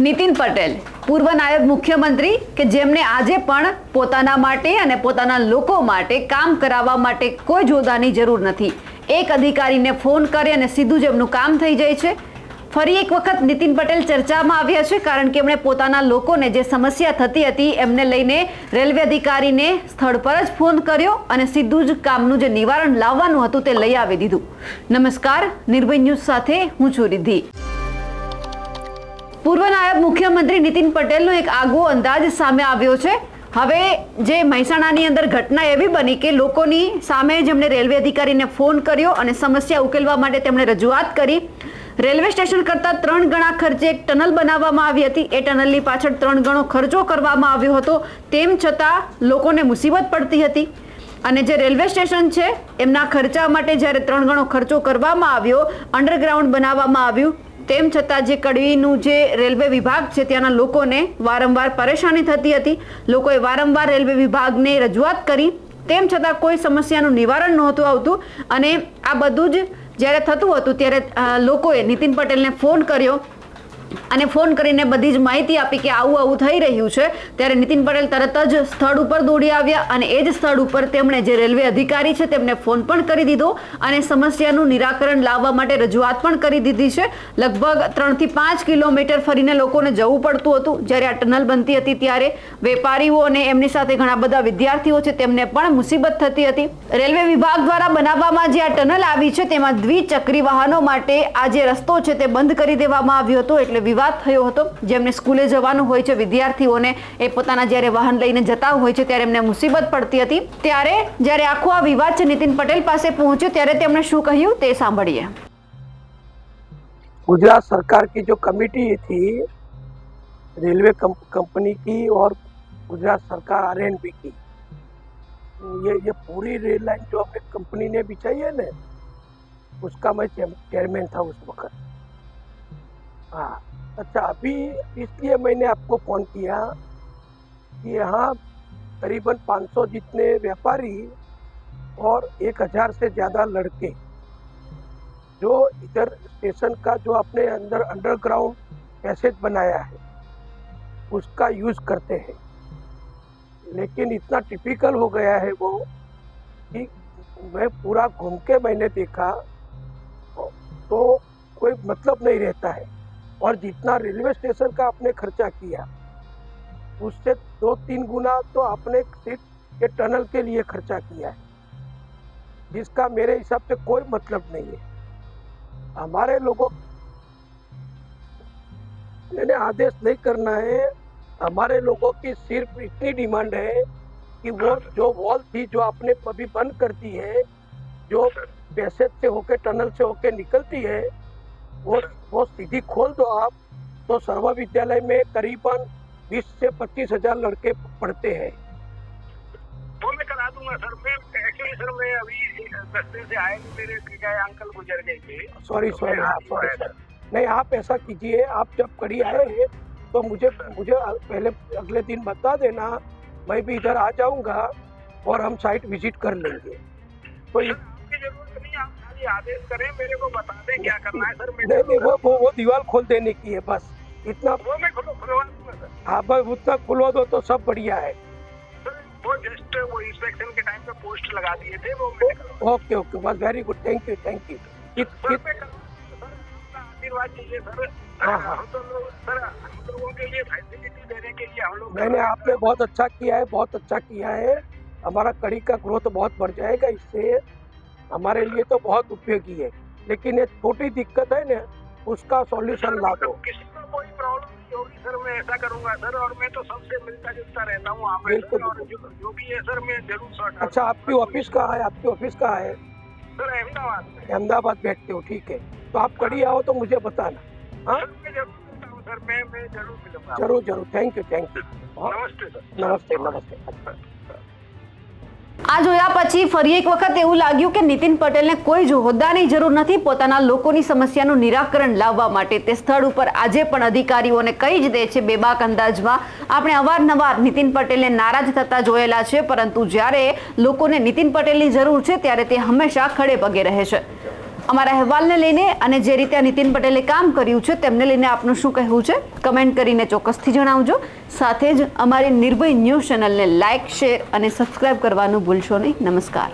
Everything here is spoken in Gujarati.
નીતિન પટેલ પૂર્વ નાયબ મુખ્યમંત્રી કે જેમને આજે પણ પોતાના માટે અને પોતાના લોકો માટે કામ કરાવવા માટે કોઈ જોદાની જરૂર નથી। એક અધિકારીને ફોન કરે અને સીધું જ એમનું કામ થઈ જાય છે। ફરી એક વખત નીતિન પટેલ ચર્ચામાં આવ્યા છે કારણ કે એમણે પોતાના લોકોને જે સમસ્યા થતી હતી એમને લઈને રેલવે અધિકારીને સ્થળ પર જ ફોન કર્યો અને સીધું જ કામનું જે નિવારણ લાવવાનું હતું તે લઈ આવી દીધું। નમસ્કાર, નિર્ભય ન્યૂઝ સાથે હું છું રિદ્ધિ। પૂર્વ નાયબ મુખ્યમંત્રી નીતિન પટેલનો એક આગવો અંદાજ સામે આવ્યો છે। હવે જે મહેસાણાની અંદર ઘટના એવી બની કે લોકોની સામે જેમણે રેલવે અધિકારીને ફોન કર્યો અને સમસ્યા ઉકેલવા માટે તેમણે રજૂઆત કરી। રેલવે સ્ટેશન કરતાં 3 ગણા ખર્ચે એક ટનલ બનાવવામાં આવી હતી। એ ટનલની પાછળ 3 ગણો ખર્ચો કરવામાં આવ્યો હતો, તેમ છતાં લોકોને મુસીબત પડતી હતી। અને જે રેલવે સ્ટેશન છે એમના ખર્ચા માટે જ્યારે 3 ગણો ખર્ચો કરવામાં આવ્યો, અંડરગ્રાઉન્ડ બનાવવામાં આવ્યું, તેમ છતાં જે કડવીનું જે રેલવે વિભાગ છે ત્યાંના લોકોને વારંવાર પરેશાની થતી હતી। લોકોએ વારંવાર રેલવે વિભાગને રજૂઆત કરી, તેમ છતાં કોઈ સમસ્યાનું નિવારણ નહોતું આવતું। અને આ બધું જ જ્યારે થતું હતું ત્યારે લોકોએ નીતિન પટેલને ફોન કર્યો અને ફોન કરીને બધી જ માહિતી આપી કે આવું થઈ રહ્યું છે। ત્યારે નીતિન પટેલ તરત જ સ્થળ ઉપર દોડી આવ્યા અને એ જ સ્થળ ઉપર તેમણે જે રેલવે અધિકારી છે તેમને ફોન પણ કરી દીધો અને સમસ્યાનું નિરાકરણ લાવવા માટે રજૂઆત પણ કરી દીધી છે। લગભગ 3 થી 5 કિલોમીટર ફરીને લોકોને જવું પડતું હતું। જ્યારે આ ટનલ બનતી હતી ત્યારે વેપારીઓ અને એમની સાથે ઘણા બધા વિદ્યાર્થીઓ છે તેમને પણ મુસીબત થતી હતી। રેલવે વિભાગ દ્વારા બનાવવામાં જે આ ટનલ આવી છે તેમાં દ્વિચક્રી વાહનો માટે આ જે રસ્તો છે તે બંધ કરી દેવામાં આવ્યો હતો, એટલે વિવાદ થયો હતો। જેમને સ્કૂલે જવાનું હોય છે વિદ્યાર્થીઓને એ પોતાના જ્યારે વાહન લઈને જતા હોય છે ત્યારે એમને મુસીબત પડતી હતી। ત્યારે જ્યારે આખો આ વિવાદ છે નીતિન પટેલ પાસે પહોંચ્યો ત્યારે તેમણે શું કહ્યું તે સાંભળીએ। गुजरात सरकार की जो कमेटी थी रेलवे कंपनी की और गुजरात सरकार आरएनबी की, ये पूरी रेल लाइन जो अपने कंपनी ने बिछाई है ना, उसका मैं चेयरमैन था उस वक्त। हाँ, अच्छा, अभी इसलिए मैंने आपको फ़ोन किया कि यहाँ करीबन 500 जितने व्यापारी और 1000 से ज़्यादा लड़के जो इधर स्टेशन का जो अपने अंदर अंडरग्राउंड पैसेज बनाया है उसका यूज़ करते हैं। लेकिन इतना टिपिकल हो गया है वो कि मैं पूरा घूम के मैंने देखा तो कोई मतलब नहीं रहता है। और जितना रेलवे स्टेशन का आपने खर्चा किया उससे 2-3 गुना तो आपने सिर्फ ये टनल के लिए खर्चा किया है, जिसका मेरे हिसाब से कोई मतलब नहीं है। हमारे लोगों ने आदेश नहीं करना है। हमारे लोगों की सिर्फ इतनी डिमांड है कि वो जो वॉल थी जो आपने अभी बंद करती है, जो पैसेज से होके टनल से होके निकलती है, वो सीधी खोल दो आप, तो सर्व विद्यालय में करीबन 20 से 25 हजार लड़के पढ़ते हैं। वो मैं करा दूंगा सर। मैं एक्चुअली सर मैं अभी रास्ते से आए, मेरे क्या अंकल गुजर गए थे। सॉरी सर, नहीं आप ऐसा कीजिए, आप जब कड़ी आए हैं तो मुझे पहले अगले दिन बता देना, मैं भी इधर आ जाऊंगा और हम साइट विजिट कर लेंगे। तो आपकी जरूरत नहीं, आप खाली आदेश करें, मेरे को बता दें क्या करना है सर। नहीं, वो दीवार खोल देने की है बस, इतना। वो मैं खुलवा दूंगा सर। हाँ, बस उतना खुलवा दो तो सब बढ़िया है। वो जस्ट वो इंस्पेक्शन के टाइम पे पोस्ट लगा दिए थे वो। ओके, बस वेरी गुड, थैंक यू। आशीर्वाद चाहिए सर। हाँ, सर हम लोगों के लिए फैसिलिटी देने के लिए हम लोग। मैंने आपने बहुत अच्छा किया है। हमारा कड़ी का ग्रोथ बहुत बढ़ जाएगा, इससे हमारे लिए तो बहुत उपयोगी है। लेकिन ये छोटी दिक्कत है ना, उसका सॉल्यूशन ला दो। किसी को कोई प्रॉब्लम नहीं होगी सर, मैं ऐसा करूंगा सर। और मैं तो सबसे मिलता जुलता रहता हूँ आप, बिल्कुल। और जो भी है सर मैं जरूर सॉर्ट। अच्छा, आपकी ऑफिस कहाँ है? सर अहमदाबाद में। अहमदाबाद बैठते हो, ठीक है। तो आप कड़ी आओ तो मुझे बताना। हाँ, मैं जरूर मिलता हूँ सर, मैं जरूर मिलूंगा। जरूर, थैंक यू। नमस्ते सर। नमस्ते। આ જોયા પછી ફરી એક વખત એવું લાગ્યું કે નીતિન પટેલને કોઈ જ હોદ્દાની જરૂર નથી પોતાના લોકોની સમસ્યાનું નિરાકરણ લાવવા માટે। તે સ્થળ ઉપર આજે પણ અધિકારીઓને કહી જ દે છે બેબાક અંદાજમાં। આપણે અવારનવાર નીતિન પટેલને નારાજ થતા જોયેલા છે, પરંતુ જ્યારે લોકોને નીતિન પટેલની જરૂર છે ત્યારે તે હંમેશા ખડે પગે રહે છે। અમારા અહેવાલને લઈને અને જે રીતે આ નીતિન પટેલે કામ કર્યું છે તેમને લઈને આપનું શું કહેવું છે કમેન્ટ કરીને ચોક્કસથી જણાવજો. સાથે જ અમારી નિર્ભય ન્યૂઝ ચેનલને લાઇક, શેર અને સબસ્ક્રાઇબ કરવાનું ભૂલશો નહીં. નમસ્કાર.